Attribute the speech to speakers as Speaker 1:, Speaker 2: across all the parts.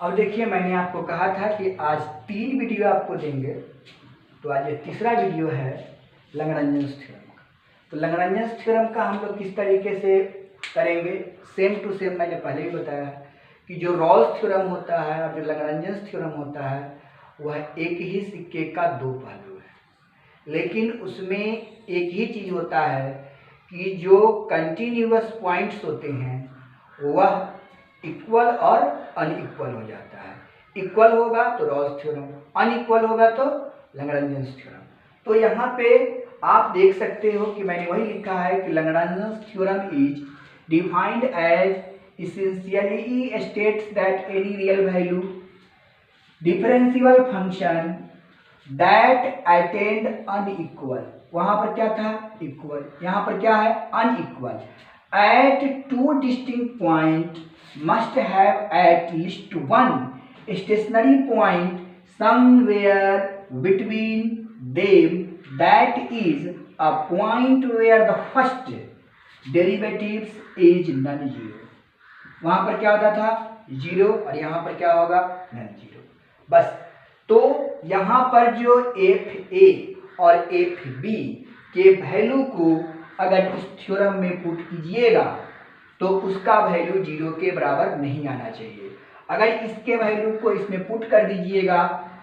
Speaker 1: अब देखिए, मैंने आपको कहा था कि आज 3 वीडियो आपको देंगे, तो आज ये तीसरा वीडियो है लैग्रेंज थ्योरम का। तो लैग्रेंज थ्योरम का हम लोग किस तरीके से करेंगे, सेम टू सेम मैंने पहले ही बताया है कि जो रॉल्स थ्योरम होता है और जो लैग्रेंज थ्योरम होता है वह एक ही सिक्के का दो पहलू है, लेकिन उसमें एक ही चीज़ होता है कि जो कंटिन्यूअस पॉइंट्स होते हैं वह इक्वल और अनइक्वल हो जाता है। इक्वल होगा तो रॉल्स थ्योरम, अनइक्वल होगा तो लैग्रेंज थ्योरम। तो यहाँ पे आप देख सकते हो कि मैंने वही लिखा है कि Lagrange theorem is defined as essentially states that any real value differentiable function that attend unequal, वहां पर क्या था इक्वल, यहां पर क्या है unequal, at two distinct point must have at least one stationary point somewhere between them, that is a point where the first derivatives is non-zero। वहां पर क्या होता था जीरो और यहां पर क्या होगा नॉन जीरो, बस। तो यहां पर जो एफ ए और एफ बी के वैल्यू को अगर इस थ्योरम में पुट कीजिएगा तो उसका वैल्यू जीरो के बराबर नहीं आना चाहिए। अगर इसके वैल्यू को इसमें पुट कर दीजिएगा,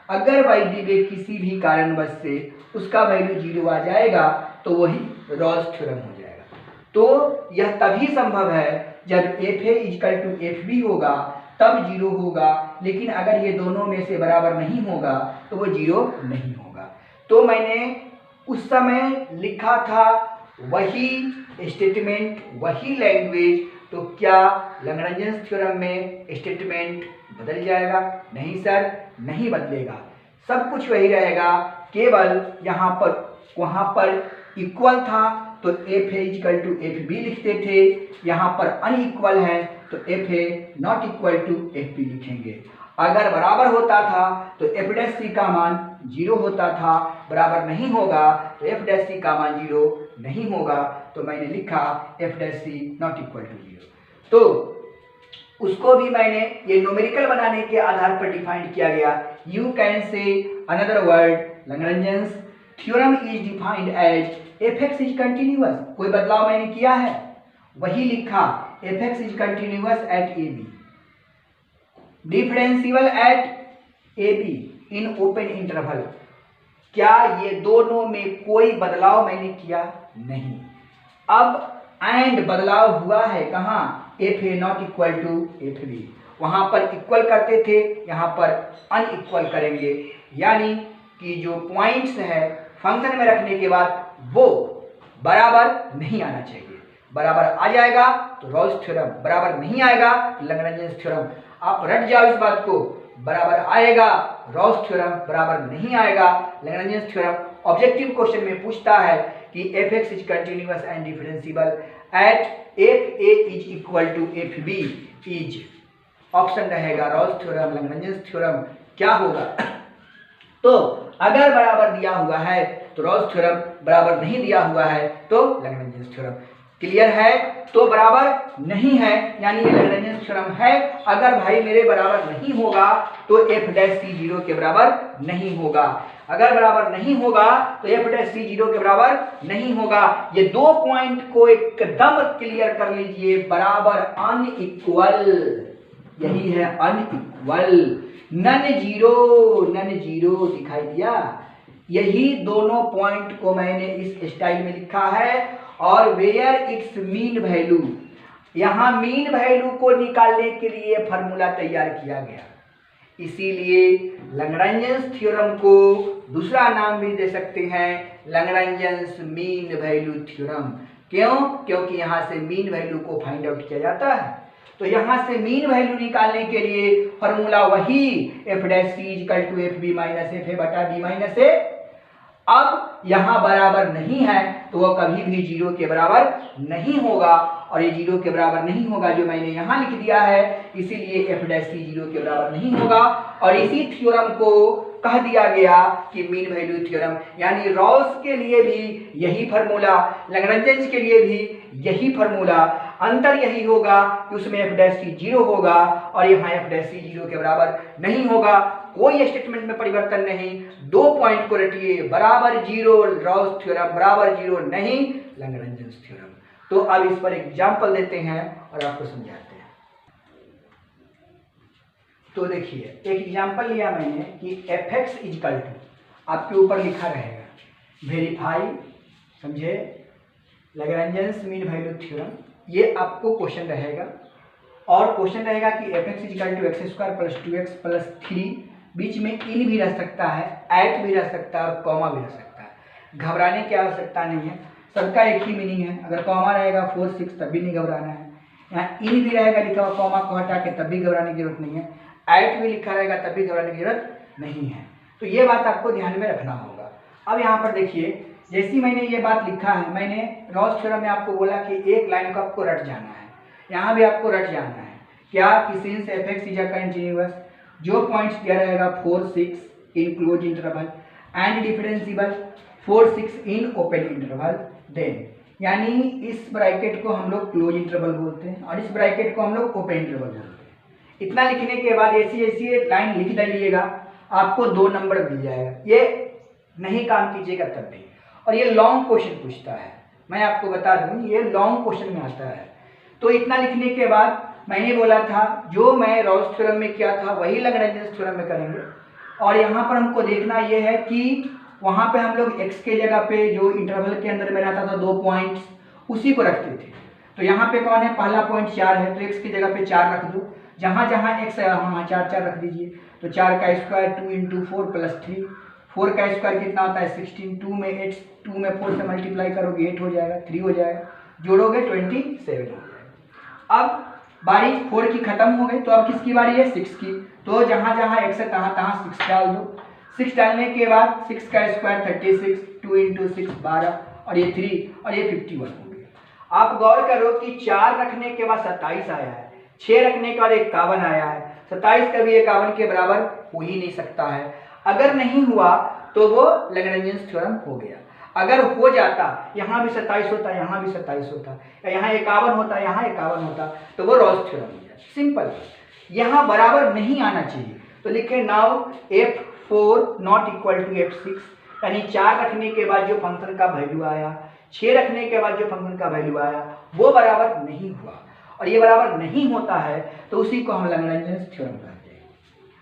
Speaker 1: अगर बाई द वे किसी भी कारणवश से उसका वैल्यू जीरो आ जाएगा तो वही रॉल्स थ्योरम हो जाएगा। तो यह तभी संभव है जब F A equal to F B होगा तब जीरो होगा, लेकिन अगर ये दोनों में से बराबर नहीं होगा तो वो जीरो नहीं होगा। तो मैंने उस समय लिखा था वही स्टेटमेंट, वही लैंग्वेज, तो क्या लैग्रेंज थ्योरम में स्टेटमेंट बदल जाएगा? नहीं सर, नहीं बदलेगा, सब कुछ वही रहेगा, केवल यहाँ पर वहाँ पर इक्वल था तो F A equal to F B लिखते थे, यहाँ पर अनइक्वल है तो F A not equal to F B लिखेंगे। अगर बराबर होता था तो एफ डैश सी का मान जीरो होता था, बराबर नहीं होगा तो एफ डैश सी का मान जीरो नहीं होगा, तो मैंने लिखा F dash C not equal to zero. तो उसको भी मैंने ये न्यूमेरिकल बनाने के आधार पर डिफाइन किया गया। You can say another word Lagrange theorem is defined as F X is continuous, कोई बदलाव मैंने किया है, वही लिखा F X is continuous at A B, differential at A B in open interval. क्या ये दोनों में कोई बदलाव मैंने किया? नहीं। अब एंड बदलाव हुआ है कहाँ? F A not equal to F B, वहां पर इक्वल करते थे, यहां पर अनइक्वल करेंगे, यानी कि जो पॉइंट्स है फंक्शन में रखने के बाद वो बराबर नहीं आना चाहिए। बराबर आ जाएगा तो रॉल्स थ्योरम, बराबर नहीं आएगा तो लैग्रेंज थ्योरम। आप रट जाओ इस बात को, बराबर आएगा रॉल्स थ्योरम, बराबर नहीं आएगा लैग्रेंज थ्योरम। ऑब्जेक्टिव क्वेश्चन में पूछता है कि F X is continuous and differentiable at F A is equal to F B is, option रहेगा रॉल्स थ्योरम, लैग्रेंज थ्योरम, क्या होगा? तो अगर बराबर दिया हुआ है तो रॉल्स थ्योरम, बराबर नहीं दिया हुआ है तो लैग्रेंज थ्योरम। क्लियर है? तो बराबर नहीं है यानी ये लैग्रेंज थ्योरम है। अगर भाई मेरे बराबर नहीं होगा तो एफ डैश सी जीरो के बराबर नहीं होगा, अगर बराबर नहीं होगा तो एफ डैश सी जीरो के बराबर नहीं होगा। ये दो पॉइंट को एकदम क्लियर कर लीजिए, बराबर अनइक्वल, यही है unequal, non zero, non zero दिखाई दिया। यही दोनों पॉइंट को मैंने इस स्टाइल में लिखा है। और वेयर इट्स मीन वैल्यू, यहाँ मीन वैल्यू को निकालने के लिए फॉर्मूला तैयार किया गया, इसीलिए लैग्रेंज थ्योरम को दूसरा नाम भी दे सकते हैं लैग्रेंज मीन वैल्यू थ्योरम। क्यों? क्योंकि यहाँ से मीन वैल्यू को फाइंड आउट किया जाता है। तो यहाँ से मीन वैल्यू निकालने के लिए फॉर्मूला वही F dash C equal to F B minus F A बटा बी माइनस ए। अब यहाँ बराबर नहीं है तो वह कभी भी जीरो के बराबर नहीं होगा, और ये जीरो के बराबर नहीं होगा जो मैंने यहाँ लिख दिया है, इसीलिए एफ डैश सी जीरो के बराबर नहीं होगा। और इसी थ्योरम को कह दिया गया कि मीन वैल्यू थ्योरम, यानी रॉल्स के लिए भी यही फार्मूला, लैग्रेंज के लिए भी यही फार्मूला। अंतर यही होगा कि उसमें f डैश सी 0 होगा और यहाँ f डैश सी 0 के बराबर नहीं होगा। कोई स्टेटमेंट में परिवर्तन नहीं, 2 पॉइंट को रटिए, बराबर 0 रॉल्स थ्योरम, बराबर 0 नहीं लैग्रेंज थ्योरम। तो अब इस पर एग्जाम्पल देते हैं और आपको समझाते हैं। तो देखिए एक एग्जाम्पल लिया मैंने कि fx इक्वल टू, आपके ऊपर लिखा रहेगा वेरीफाई, समझे, लैग्रेंज मीन वैल्यू थ्योरम, ये आपको क्वेश्चन रहेगा। और क्वेश्चन रहेगा कि fx equal to X square plus 2x plus 3, बीच में इन भी रह सकता है, एट भी रह सकता है और कॉमा भी रह सकता है। घबराने की आवश्यकता नहीं है, सबका एक ही मीनिंग है। अगर कॉमा रहेगा 4 6 तब भी नहीं घबराना है, यहाँ इन भी रहेगा लिखा हुआ कॉमा को हटा के तब भी घबराने की जरूरत नहीं है, एट भी लिखा रहेगा तब भी घबराने की जरूरत नहीं है। तो ये बात आपको ध्यान में रखना होगा। अब यहाँ पर देखिए, जैसी मैंने ये बात लिखा है, मैंने रॉल्स थ्योरम में आपको बोला कि एक लाइन को आपको रट जाना है, यहाँ भी आपको रट जाना है क्या कि since fx is a continuous, जो पॉइंट्स दिया रहेगा 4 6 in close interval and differentiable 4 6 in open interval, then यानी इस ब्रैकेट को हम लोग क्लोज इंटरवल बोलते हैं और इस ब्रैकेट को हम लोग ओपन इंटरवल बोलते हैं। इतना लिखने के बाद ऐसी ऐसी लाइन लिख डालिएगा, आपको 2 नंबर मिल जाएगा। ये नहीं काम कीजिएगा तब भी। और ये लॉन्ग क्वेश्चन पूछता है, मैं आपको बता दूं ये लॉन्ग क्वेश्चन में आता है। तो इतना लिखने के बाद मैंने बोला था जो मैं रॉल्स थ्योरम में किया था वही लैग्रेंज थ्योरम में करेंगे। और यहाँ पर हमको देखना ये है कि वहाँ पे हम लोग x के जगह पे जो इंटरवल के अंदर में रहता था 2 पॉइंट्स, उसी को रखते थे। तो यहाँ पे कौन है, पहला पॉइंट 4 है, तो x की जगह पे 4 रख दो, जहाँ जहाँ x है वहाँ 4 4 रख दीजिए। तो 4 का स्क्वायर 2 इंटू 4 प्लस 3, 4 का स्क्वायर कितना होता है 16, 2 में 8, 2 में 4 से मल्टीप्लाई करोगे 8 हो जाएगा, 3 हो जाएगा, जोड़ोगे 27 हो जाएगा। अब बारी 4 की खत्म हो गई, तो अब किसकी बारी है 6 की। तो जहाँ जहाँ x है तहाँ तहाँ 6 डाल दो। 6 डालने के बाद 6 का स्क्वायर 36, 2 इंटू 6 12 और ये 3 और ये 51 हो गया। आप गौर करो कि 4 रखने के बाद 27 आया है, 6 रखने के बाद 51 आया है, 27 कभी 51 के बराबर हो ही नहीं सकता है। अगर नहीं हुआ तो वो लैग्रेंज थ्योरम हो गया। अगर हो जाता, यहाँ भी 27 होता, यहाँ भी 27 होता, या यहाँ 51 होता, यहाँ 51 होता, तो वो रॉल्स थ्योरम हो जाता। सिंपल। यहाँ बराबर नहीं आना चाहिए, तो लिखे now f4 not equal to f6, यानी 4 रखने के बाद जो फंक्शन का वैल्यू आया, 6 रखने के बाद जो फंक्शन का वैल्यू आया, वो बराबर नहीं हुआ। और ये बराबर नहीं होता है तो उसी को हम लैग्रेंज थ्योरम कहते हैं।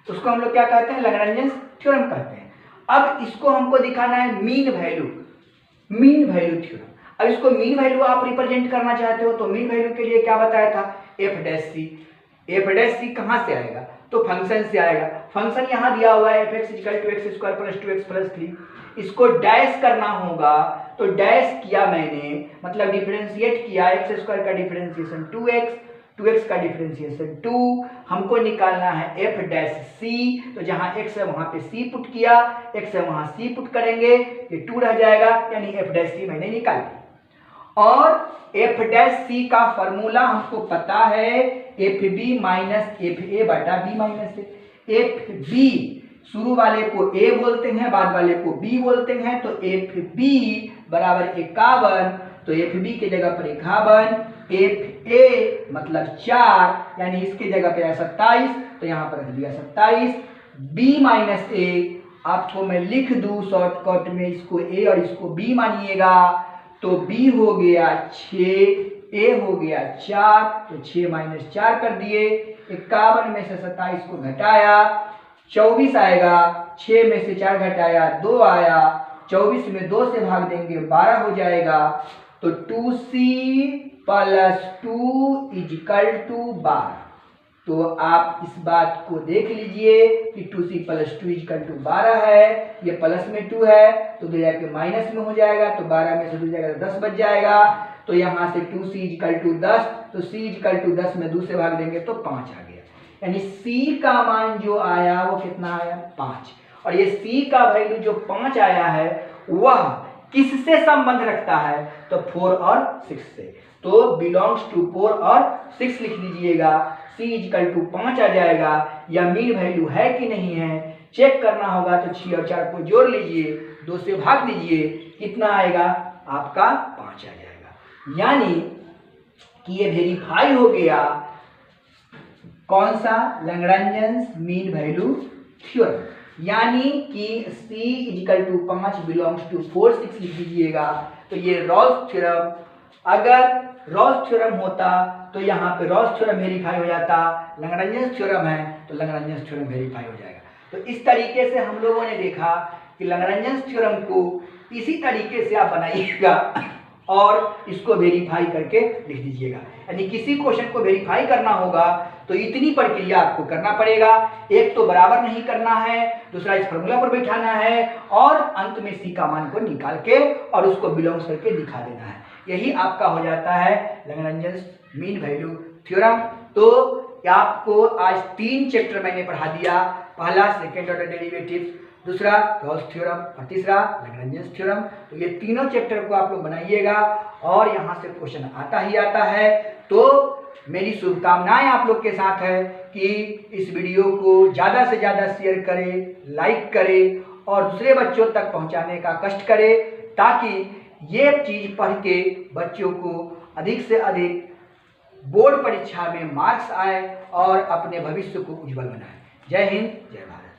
Speaker 1: उसको हम लोग क्या कहते हैं, लैग्रेंज थ्योरम कहते हैं। अब इसको हमको दिखाना है मीन वैल्यू थ्योरम। अब इसको मीन वैल्यू आप रिप्रेजेंट करना चाहते हो तो मीन वैल्यू के लिए क्या बताया था, एफ डैश सी कहाँ से आएगा, तो फंक्शन से आएगा। फंक्शन यहाँ दिया हुआ है fx equal to X square plus 2x plus 3, इसको डैश करना होगा। तो डैश किया मैंने, मतलब डिफरेंशिएट किया, एक्स स्क्वायर का डिफरेंशिएशन 2x, 2x का डिफरेंशिएशन 2, हमको निकालना है f डैश सी। तो जहाँ x है वहाँ पे c पुट किया, x है वहाँ c पुट करेंगे, ये 2 रह जाएगा, यानी f डैश सी मैंने निकाल दी। और f डैश सी का फॉर्मूला हमको पता है, F B minus F A बटा B minus A. F B शुरू वाले को a बोलते हैं, बाद वाले को b बोलते हैं, तो एफ बी बराबर 51, तो एफ बी के जगह पर 51, एफ ए मतलब 4, यानी इसके जगह पे 27, तो यहाँ पर रख दिया 27। b माइनस ए आपको मैं लिख दूं शॉर्टकट में, इसको a और इसको b मानिएगा, तो b हो गया 6, a हो गया 4, तो 6 माइनस 4 कर दिए, 51 में से 27 को घटाया 24 आएगा, 6 में से 4 घटाया 2 आया, 24 में 2 से भाग देंगे 12 हो जाएगा। तो 2c प्लस 2 इजिकल टू 12। तो आप इस बात को देख लीजिए कि 2c प्लस 2 इजिकल टू 12 है, ये प्लस में 2 है तो 2 जाके माइनस में हो जाएगा, तो 12 में से 2 जाएगा तो 10 बच जाएगा। तो यहाँ से 2c इजिकल टू 10, तो c इजिकल टू 10 में 2 से भाग देंगे तो 5 आ गया, यानी c का मान जो आया वो कितना आया 5। और ये c का वैल्यू जो 5 आया है वह किससे संबंध रखता है, तो 4 और 6 से। तो बिलोंग्स टू 4 और 6 लिख दीजिएगा, c इजिकल टू 5 आ जाएगा। या मीन वैल्यू है कि नहीं है चेक करना होगा, तो 6 और 4 को जोड़ लीजिए, 2 से भाग दीजिए, कितना आएगा आपका 5 आ जाएगा। यानी कि ये वेरीफाई हो गया कौन सा, लैग्रेंज मीन वैल्यू थ्योरम। यानी कि C = 5 बिलोंग्स टू 4 6 लिख दीजिएगा। तो ये रॉल्स थ्योरम, अगर रॉल्स थ्योरम होता तो यहाँ पे रॉल्स थ्योरम वेरीफाई हो जाता, लैग्रेंज थ्योरम है तो लैग्रेंज थ्योरम वेरीफाई हो जाएगा। तो इस तरीके से हम लोगों ने देखा कि लैग्रेंज थ्योरम को इसी तरीके से आप बनाइएगा और इसको वेरीफाई करके लिख दीजिएगा। यानी किसी क्वेश्चन को वेरीफाई करना होगा तो इतनी प्रक्रिया आपको करना पड़ेगा। एक तो बराबर नहीं करना है, दूसरा इस फॉर्मूला पर बैठाना है और अंत में C का मान को निकाल के और उसको बिलोंग्स करके दिखा देना है। यही आपका हो जाता है लैग्रेंज मीन वैल्यू थ्योरम। तो आपको आज 3 चैप्टर मैंने पढ़ा दिया। पहला सेकेंड ऑर्डर डेरिवेटिव्स, दूसरा रॉल्स थ्योरम और तीसरा लैग्रेंज थ्योरम। तो ये तीनों चैप्टर को आप लोग बनाइएगा और यहाँ से क्वेश्चन आता ही आता है। तो मेरी शुभकामनाएं आप लोग के साथ है कि इस वीडियो को ज़्यादा से ज़्यादा शेयर करें, लाइक करें और दूसरे बच्चों तक पहुँचाने का कष्ट करें, ताकि ये चीज़ पढ़ के बच्चों को अधिक से अधिक बोर्ड परीक्षा में मार्क्स आए और अपने भविष्य को उज्जवल बनाए। जय हिंद, जय भारत।